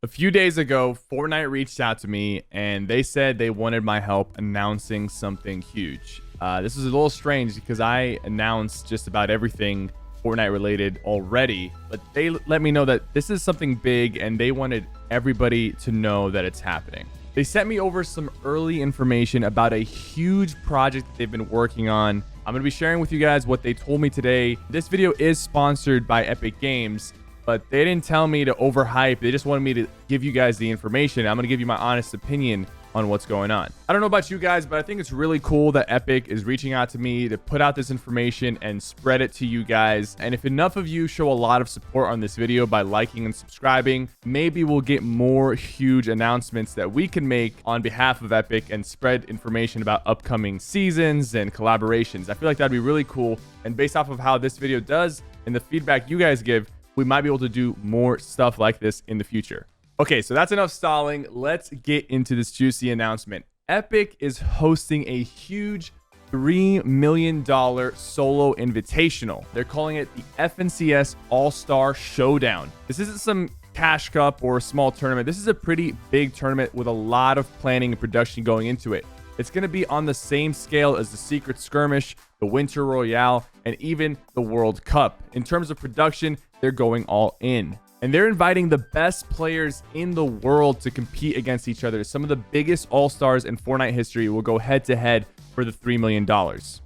A few days ago, Fortnite reached out to me and they said they wanted my help announcing something huge. This was a little strange because I announced just about everything Fortnite related already, but they let me know that this is something big and they wanted everybody to know that it's happening. They sent me over some early information about a huge project that they've been working on. I'm going to be sharing with you guys what they told me today. This video is sponsored by Epic Games, but they didn't tell me to overhype. They just wanted me to give you guys the information. I'm going to give you my honest opinion on what's going on. I don't know about you guys, but I think it's really cool that Epic is reaching out to me to put out this information and spread it to you guys. And if enough of you show a lot of support on this video by liking and subscribing, maybe we'll get more huge announcements that we can make on behalf of Epic and spread information about upcoming seasons and collaborations. I feel like that'd be really cool. And based off of how this video does and the feedback you guys give, we might be able to do more stuff like this in the future. Okay, so that's enough stalling. Let's get into this juicy announcement. Epic is hosting a huge $3 million solo invitational. They're calling it the FNCS All-Star Showdown. This isn't some cash cup or a small tournament. This is a pretty big tournament with a lot of planning and production going into it. It's going to be on the same scale as the Secret Skirmish, the Winter Royale, and even the World Cup. In terms of production, they're going all in. And they're inviting the best players in the world to compete against each other. Some of the biggest all-stars in Fortnite history will go head-to-head for the $3 million.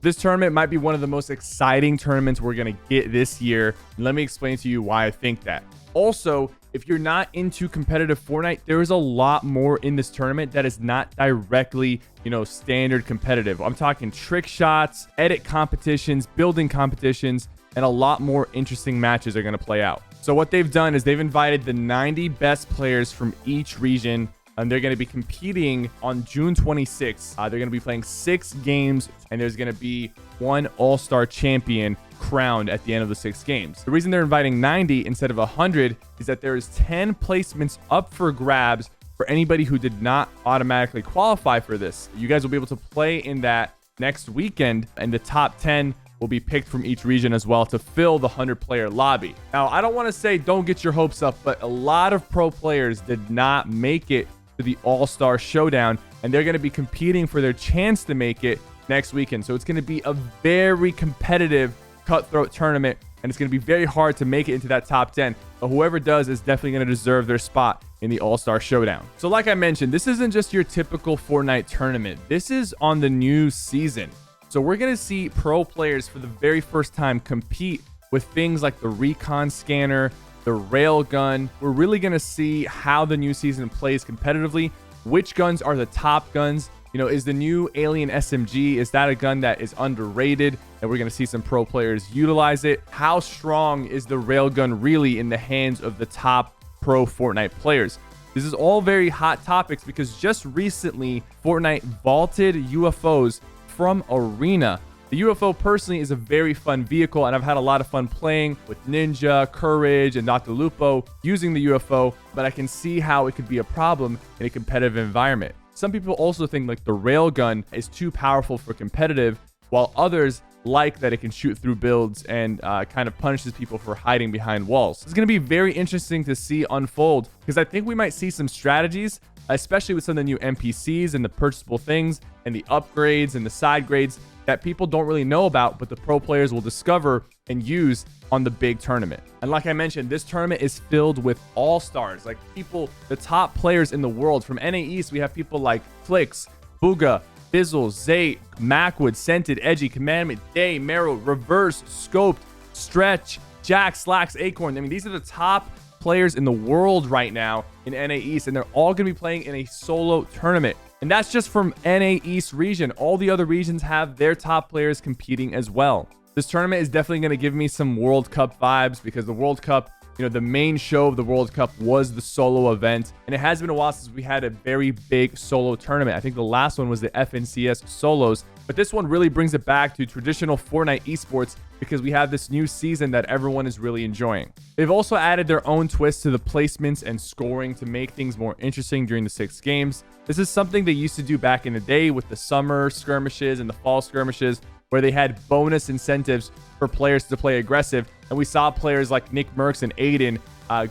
This tournament might be one of the most exciting tournaments we're going to get this year. Let me explain to you why I think that. Also, if you're not into competitive Fortnite, there is a lot more in this tournament that is not directly, standard competitive. I'm talking trick shots, edit competitions, building competitions, and a lot more interesting matches are going to play out. So what they've done is they've invited the 90 best players from each region, and they're going to be competing on June 26th. They're going to be playing 6 games, and there's going to be one all-star champion crowned at the end of the 6 games. The reason they're inviting 90 instead of 100 is that there is 10 placements up for grabs for anybody who did not automatically qualify for this. You guys will be able to play in that next weekend, and the top 10 will be picked from each region as well to fill the 100-player lobby. Now, I don't want to say don't get your hopes up, but a lot of pro players did not make it to the All-Star Showdown, and they're going to be competing for their chance to make it next weekend. So it's going to be a very competitive, cutthroat tournament, and it's going to be very hard to make it into that top 10. But whoever does is definitely going to deserve their spot in the All-Star Showdown. So like I mentioned, this isn't just your typical Fortnite tournament. This is on the new season. So we're going to see pro players for the very first time compete with things like the recon scanner, the railgun. We're really going to see how the new season plays competitively, which guns are the top guns. Is the new alien SMG, is that a gun that is underrated and we're going to see some pro players utilize it? How strong is the railgun really in the hands of the top pro Fortnite players? This is all very hot topics because just recently Fortnite vaulted UFOs from Arena. The UFO personally is a very fun vehicle, and I've had a lot of fun playing with Ninja, Courage, and Dr. Lupo using the UFO, but I can see how it could be a problem in a competitive environment. Some people also think like the railgun is too powerful for competitive, while others like that it can shoot through builds and kind of punishes people for hiding behind walls. It's going to be very interesting to see unfold because I think we might see some strategies, especially with some of the new NPCs and the purchasable things and the upgrades and the side grades that people don't really know about, but the pro players will discover and use on the big tournament. And like I mentioned, this tournament is filled with all-stars, like people, the top players in the world. From NA East, we have people like Flix, Booga, Bizzle, Zay, Macwood, Scented, Edgy, Commandment, Day, Mero, Reverse, Scoped, Stretch, Jack, Slacks, Acorn. I mean, these are the top players in the world right now in NA East, and they're all going to be playing in a solo tournament. And that's just from NA East region. All the other regions have their top players competing as well. This tournament is definitely going to give me some World Cup vibes because the World Cup, the main show of the World Cup was the solo event. And it has been a while since we had a very big solo tournament. I think the last one was the FNCS solos. But this one really brings it back to traditional Fortnite esports because we have this new season that everyone is really enjoying. They've also added their own twist to the placements and scoring to make things more interesting during the 6 games. This is something they used to do back in the day with the summer skirmishes and the fall skirmishes, where they had bonus incentives for players to play aggressive. and we saw players like Nick Merckx and Aiden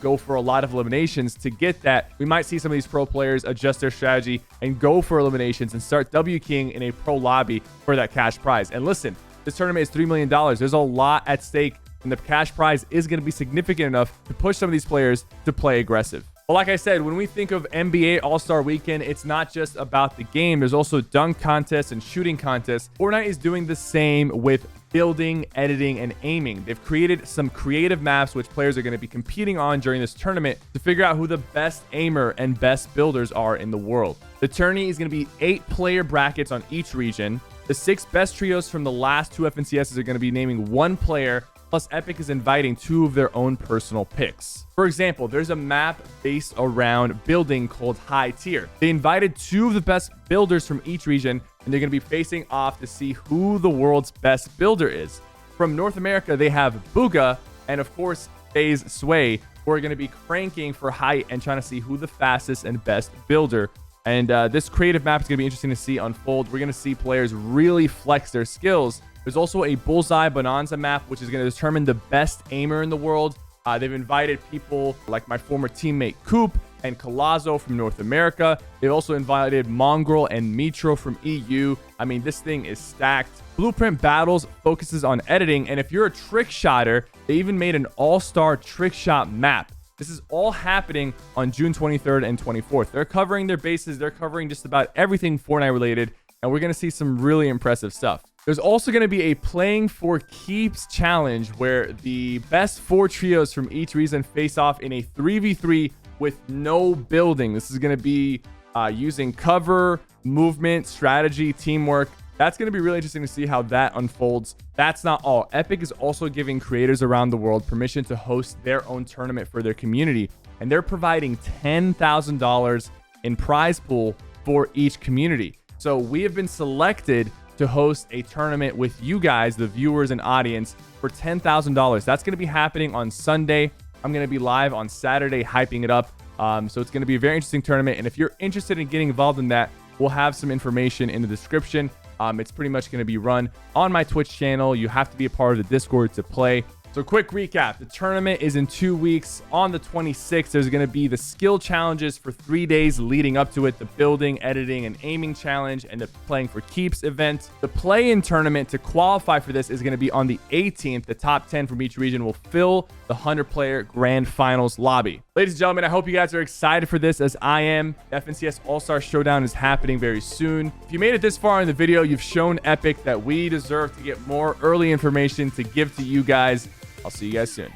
go for a lot of eliminations to get that. We might see some of these pro players adjust their strategy and go for eliminations and start W-King in a pro lobby for that cash prize. And listen, this tournament is $3 million. There's a lot at stake, and the cash prize is going to be significant enough to push some of these players to play aggressive. Well, like I said, when we think of NBA All-Star Weekend, it's not just about the game. There's also dunk contests and shooting contests. Fortnite is doing the same with building, editing, and aiming. They've created some creative maps which players are going to be competing on during this tournament to figure out who the best aimer and best builders are in the world. The tourney is going to be 8-player brackets on each region. The 6 best trios from the last 2 FNCSs are going to be naming 1 player, plus Epic is inviting 2 of their own personal picks. For example, there's a map based around building called High Tier. They invited 2 of the best builders from each region, and they're going to be facing off to see who the world's best builder is. From North America, they have Booga and, of course, FaZe Sway, who are going to be cranking for height and trying to see who the fastest and best builder. And this creative map is going to be interesting to see unfold. We're going to see players really flex their skills. There's also a Bullseye Bonanza map, which is going to determine the best aimer in the world. They've invited people like my former teammate Coop and Colazo from North America. They've also invited Mongrel and Mitro from EU. I mean, this thing is stacked. Blueprint Battles focuses on editing, and if you're a trick shotter, they even made an all-star trick shot map. This is all happening on June 23rd and 24th. They're covering their bases. They're covering just about everything Fortnite related, and we're going to see some really impressive stuff. There's also going to be a Playing for Keeps challenge where the best 4 trios from each region face off in a 3v3 with no building. This is going to be using cover, movement, strategy, teamwork. That's going to be really interesting to see how that unfolds. That's not all. Epic is also giving creators around the world permission to host their own tournament for their community, and they're providing $10,000 in prize pool for each community. So we have been selected to host a tournament with you guys, the viewers and audience, for $10,000. That's going to be happening on Sunday. I'm going to be live on Saturday hyping it up. So it's going to be a very interesting tournament. And if you're interested in getting involved in that, we'll have some information in the description. It's pretty much going to be run on my Twitch channel. You have to be a part of the Discord to play. So quick recap, the tournament is in 2 weeks. On the 26th, there's going to be the skill challenges for 3 days leading up to it, the building, editing, and aiming challenge, and the Playing for Keeps event. The play-in tournament to qualify for this is going to be on the 18th. The top 10 from each region will fill the 100-player grand finals lobby. Ladies and gentlemen, I hope you guys are excited for this as I am. FNCS All-Star Showdown is happening very soon. If you made it this far in the video, you've shown Epic that we deserve to get more early information to give to you guys. I'll see you guys soon.